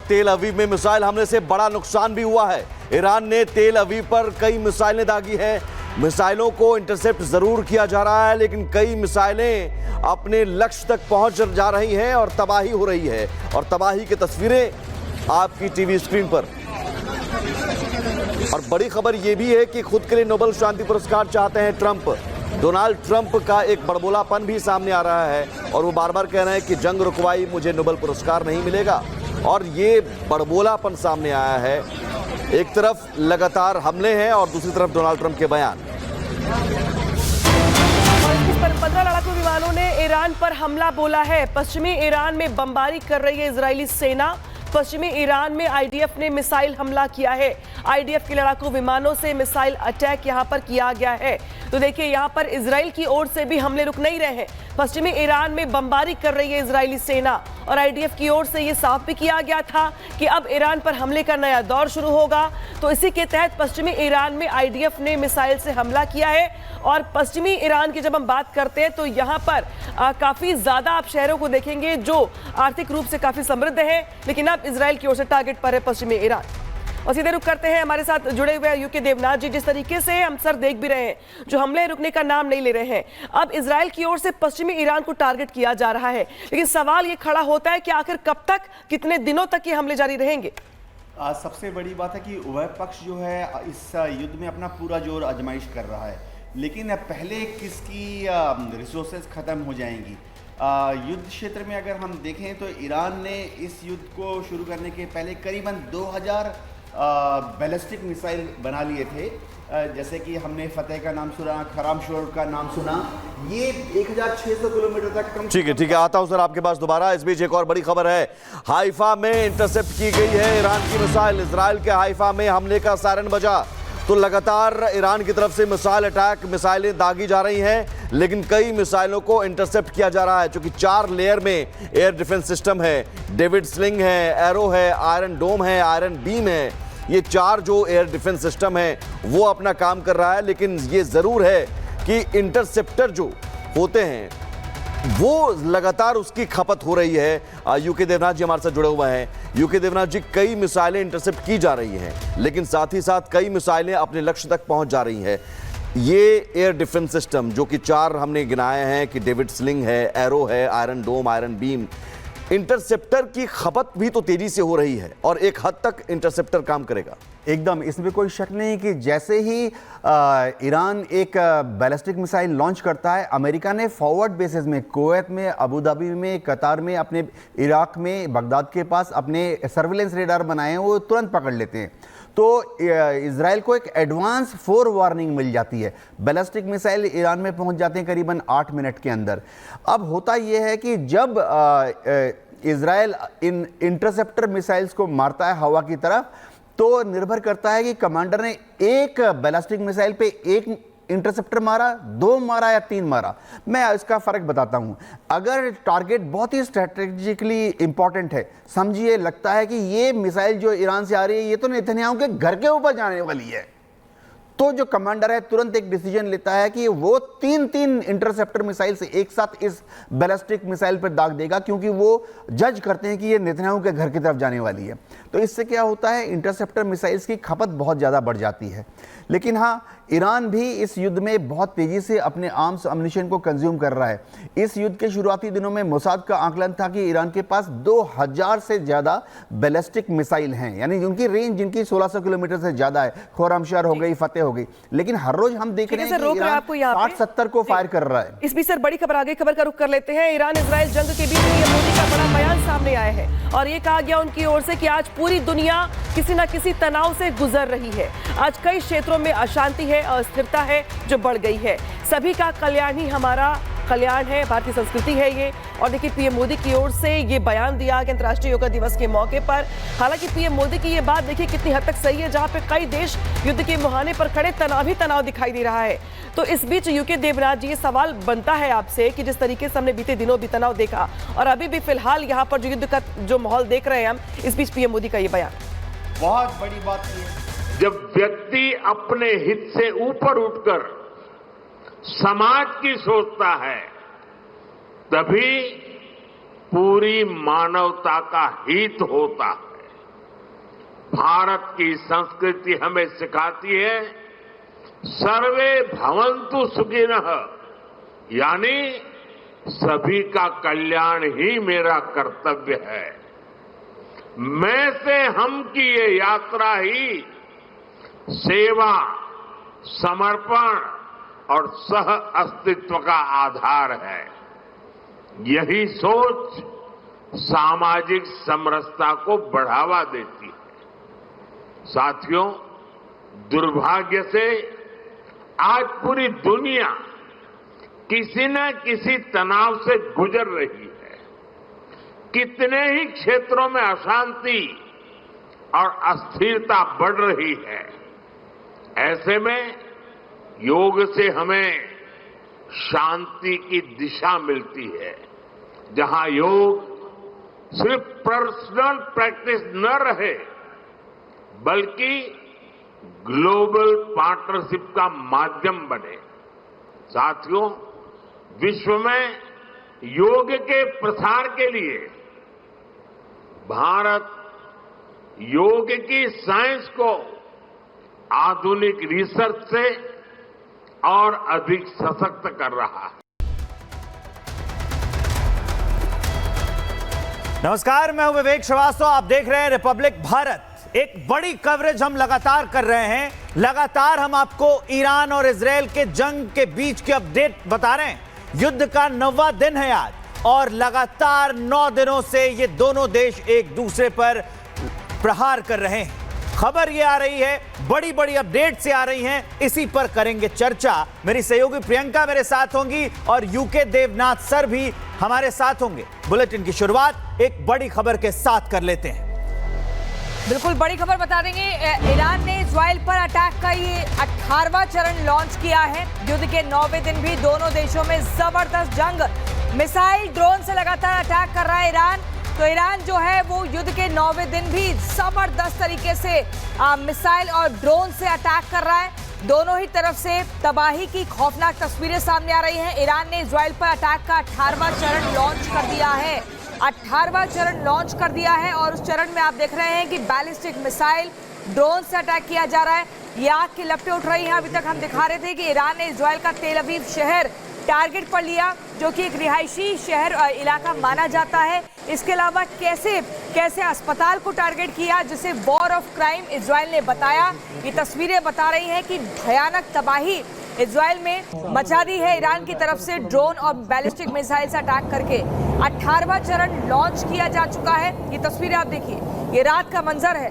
तेल अवीव में मिसाइल हमले से बड़ा नुकसान भी हुआ है। ईरान ने तेल अवीव पर कई मिसाइलें दागी हैं। मिसाइलों को इंटरसेप्ट जरूर किया जा रहा है, लेकिन कई मिसाइलें अपने लक्ष्य तक पहुंच जा रही हैं और तबाही हो रही है। और तबाही की तस्वीरें आपकी टीवी स्क्रीन पर। और बड़ी खबर यह भी है कि खुद के लिए नोबेल शांति पुरस्कार चाहते हैं ट्रंप। डोनाल्ड ट्रंप का एक बड़बोलापन भी सामने आ रहा है और वो बार बार कह रहे हैं कि जंग रुकवाई मुझे नोबेल पुरस्कार नहीं मिलेगा। और ये बड़बोलापन सामने आया है। एक तरफ लगातार हमले हैं और दूसरी तरफ डोनाल्ड ट्रंप के बयान। 15 लड़ाकू विमानों ने ईरान पर हमला बोला है। पश्चिमी ईरान में बमबारी कर रही है इजरायली सेना। पश्चिमी ईरान में आईडीएफ ने मिसाइल हमला किया है। आईडीएफ के लड़ाकू विमानों से मिसाइल अटैक यहां पर किया गया है। तो देखिए, यहां पर इजराइल की ओर से भी हमले रुक नहीं रहे हैं। पश्चिमी ईरान में बमबारी कर रही है इजरायली सेना और आईडीएफ की ओर से यह साफ भी किया गया था कि अब ईरान पर हमले का नया दौर शुरू होगा। तो इसी के तहत पश्चिमी ईरान में आईडीएफ ने मिसाइल से हमला किया है। और पश्चिमी ईरान की जब हम बात करते हैं तो यहाँ पर काफी ज्यादा आप शहरों को देखेंगे जो आर्थिक रूप से काफी समृद्ध है, लेकिन अब इजराइल की ओर से टारगेट पर है पश्चिमी ईरान। और सीधे रुक करते हैं, हमारे साथ जुड़े हुए यूके देवनाथ जी। जिस तरीके से हम सर देख भी रहे हैं, जो हमले रुकने का नाम नहीं ले रहे हैं। अब इजराइल की ओर से पश्चिमी ईरान को टारगेट किया जा रहा है, लेकिन सवाल ये खड़ा होता है कि आखिर कब तक, कितने दिनों तक ये हमले जारी रहेंगे। सबसे बड़ी बात है कि उभय पक्ष जो है इस युद्ध में अपना पूरा जोर आजमाइश कर रहा है, लेकिन पहले किसकी रिसोर्सेज खत्म हो जाएंगी। युद्ध क्षेत्र में अगर हम देखें तो ईरान ने इस युद्ध को शुरू करने के पहले करीबन 2000 बैलिस्टिक मिसाइल बना लिए थे। जैसे कि हमने फतेह का नाम सुना, खरामशोर का नाम सुना। ये 1600 किलोमीटर तक कम। ठीक है, आता हूं सर आपके पास दोबारा। इस बीच एक और बड़ी खबर है। हाइफा में इंटरसेप्ट की गई है ईरान की मिसाइल। इजराइल के हाइफा में हमले का सायरन बजा तो लगातार ईरान की तरफ से मिसाइल अटैक, मिसाइलें दागी जा रही हैं, लेकिन कई मिसाइलों को इंटरसेप्ट किया जा रहा है, क्योंकि 4 लेयर में एयर डिफेंस सिस्टम है। डेविड स्लिंग है, एरो है, आयरन डोम है, आयरन बीम है। ये 4 जो एयर डिफेंस सिस्टम है वो अपना काम कर रहा है, लेकिन ये जरूर है कि इंटरसेप्टर जो होते हैं वो लगातार उसकी खपत हो रही है। यूके देवनाथ जी हमारे साथ जुड़े हुए हैं। यूके देवनाथ जी, कई मिसाइलें इंटरसेप्ट की जा रही हैं, लेकिन साथ ही साथ कई मिसाइलें अपने लक्ष्य तक पहुंच जा रही हैं। ये एयर डिफेंस सिस्टम जो कि 4 हमने गिनाए हैं कि डेविड स्लिंग है, एरो है, आयरन डोम, आयरन बीम, इंटरसेप्टर की खपत भी तो तेजी से हो रही है और एक हद तक इंटरसेप्टर काम करेगा। एकदम, इसमें कोई शक नहीं कि जैसे ही ईरान एक बैलिस्टिक मिसाइल लॉन्च करता है, अमेरिका ने फॉरवर्ड बेसिस में कुवैत में, अबू धाबी में, कतार में, अपने इराक में, बगदाद के पास अपने सर्विलेंस रेडार बनाए हैं, वो तुरंत पकड़ लेते हैं। तो इजराइल को एक एडवांस फोर वार्निंग मिल जाती है। बैलिस्टिक मिसाइल ईरान में पहुंच जाते हैं करीबन 8 मिनट के अंदर। अब होता यह है कि जब इजराइल इन इंटरसेप्टर मिसाइल्स को मारता है हवा की तरफ, तो निर्भर करता है कि कमांडर ने एक बैलिस्टिक मिसाइल पे एक इंटरसेप्टर मारा, 2 मारा या 3 मारा। मैं इसका फर्क बताता हूं। अगर टारगेट बहुत ही स्ट्रेटेजिकली इंपॉर्टेंट है, समझिए लगता है कि ये मिसाइल जो ईरान से आ रही है ये तो नेतन्याहू के घर के ऊपर जाने वाली है, तो जो कमांडर है तुरंत एक डिसीजन लेता है कि वो 3 इंटरसेप्टर मिसाइल से एक साथ इस बैलिस्टिक मिसाइल पर दाग देगा, क्योंकि वो जज करते हैं कि ये नेतन्याहू के घर की तरफ जाने वाली है। तो इससे क्या होता है, इंटरसेप्टर मिसाइल्स की खपत बहुत ज़्यादा बढ़ जाती है। लेकिन हाँ, ईरान भी इस युद्ध में बहुत तेज़ी से अपने आर्म्स अम्युनिशन को कंज्यूम कर रहा है। इस युद्ध के शुरुआती दिनों में मोसाद का आकलन था कि ईरान के पास 2000 से ज़्यादा बैलिस्टिक मिसाइल हैं, यानी उनकी रेंज जिनकी 1600 किलोमीटर से ज़्यादा है। खुर्रमशर हो गई, फतेह हो गई। लेकिन हर रोज हम देख रहे हैं कि ईरान 60-70 को फायर कर रहा है। इस बीच सर बड़ी खबर, आगे खबर का रुख कर लेते हैं। ईरान इजराइल जंग के बीच पीएम मोदी का बड़ा बयान सामने आया है और ये कहा गया उनकी ओर से कि आज पूरी दुनिया किसी न किसी तनाव से गुजर रही है। आज कई क्षेत्रों में अशांति है, अस्थिरता है जो बढ़ गई है। सभी का कल्याण ही हमारा कल्याण है, भारतीय संस्कृति है ये। और देखिए, पीएम मोदी की ओर से ये बयान दिया गया अंतर्राष्ट्रीय योगा दिवस के मौके पर। हालांकि पीएम मोदी की ये बात देखिए कितनी हद तक सही है, जहां पे कई देश युद्ध के मुहाने पर खड़े, तनाव ही तनाव दिखाई दे रहा है। तो इस बीच यूके देवनाथ जी, ये सवाल बनता है आपसे कि जिस तरीके से हमने बीते दिनों भी तनाव देखा और अभी भी फिलहाल यहाँ पर जो युद्ध का जो माहौल देख रहे हैं हम, इस बीच पीएम मोदी का ये बयान बहुत बड़ी बात है। जब व्यक्ति अपने हित से ऊपर उठकर समाज की सोचता है, तभी पूरी मानवता का हित होता है। भारत की संस्कृति हमें सिखाती है सर्वे भवन्तु सुखिनः, यानी सभी का कल्याण ही मेरा कर्तव्य है। मैं से हम की ये यात्रा ही सेवा, समर्पण और सह अस्तित्व का आधार है। यही सोच सामाजिक समरसता को बढ़ावा देती है। साथियों, दुर्भाग्य से आज पूरी दुनिया किसी न किसी तनाव से गुजर रही है। कितने ही क्षेत्रों में अशांति और अस्थिरता बढ़ रही है। ऐसे में योग से हमें शांति की दिशा मिलती है, जहां योग सिर्फ पर्सनल प्रैक्टिस न रहे बल्कि ग्लोबल पार्टनरशिप का माध्यम बने। साथियों, विश्व में योग के प्रसार के लिए भारत योग की साइंस को आधुनिक रिसर्च से और अधिक सशक्त कर रहा है। नमस्कार, मैं हूं विवेक श्रीवास्तव। आप देख रहे हैं रिपब्लिक भारत। एक बड़ी कवरेज हम लगातार कर रहे हैं। लगातार हम आपको ईरान और इजरायल के जंग के बीच के अपडेट बता रहे हैं। युद्ध का 9वां दिन है आज और लगातार 9 दिनों से ये दोनों देश एक दूसरे पर प्रहार कर रहे हैं। खबर ये आ रही है, बड़ी बड़ी अपडेट से आ रही हैं, इसी पर करेंगे चर्चा। मेरी सहयोगी प्रियंका मेरे साथ होंगी और यूके देवनाथ सर भी हमारे साथ होंगे। बुलेटिन की शुरुआत एक बड़ी खबर के साथ कर लेते हैं। बिल्कुल बड़ी खबर बता देंगे। ईरान ने इजराइल पर अटैक का ये 18वां चरण लॉन्च किया है। युद्ध के 9वें दिन भी दोनों देशों में जबरदस्त जंग। मिसाइल, ड्रोन से लगातार अटैक कर रहा है ईरान। तो ईरान जो है वो युद्ध के 9वें दिन भी जबरदस्त तरीके से मिसाइल और ड्रोन से अटैक कर रहा है। दोनों ही तरफ से तबाही की खौफनाक तस्वीरें सामने आ रही हैं। ईरान ने इजराइल पर अटैक का 18वां चरण लॉन्च कर दिया है। 18वां चरण लॉन्च कर दिया है और उस चरण में आप देख रहे हैं कि बैलिस्टिक मिसाइल, ड्रोन से अटैक किया जा रहा है। ये आग की लपटें उठ रही हैं। अभी तक हम दिखा रहे थे कि ईरान ने इजराइल का तेल अवीव शहर टारगेट पर लिया, जो कि एक रिहायशी शहर इलाका माना जाता है। इसके अलावा कैसे अस्पताल को टारगेट किया, जिसे वॉर ऑफ क्राइम इजराइल ने बताया। ये तस्वीरें बता रही हैं कि भयानक तबाही इजराइल में मचा दी है ईरान की तरफ से ड्रोन और बैलिस्टिक मिसाइल से अटैक करके। 18वां चरण लॉन्च किया जा चुका है। ये तस्वीरें आप देखिए, ये रात का मंजर है।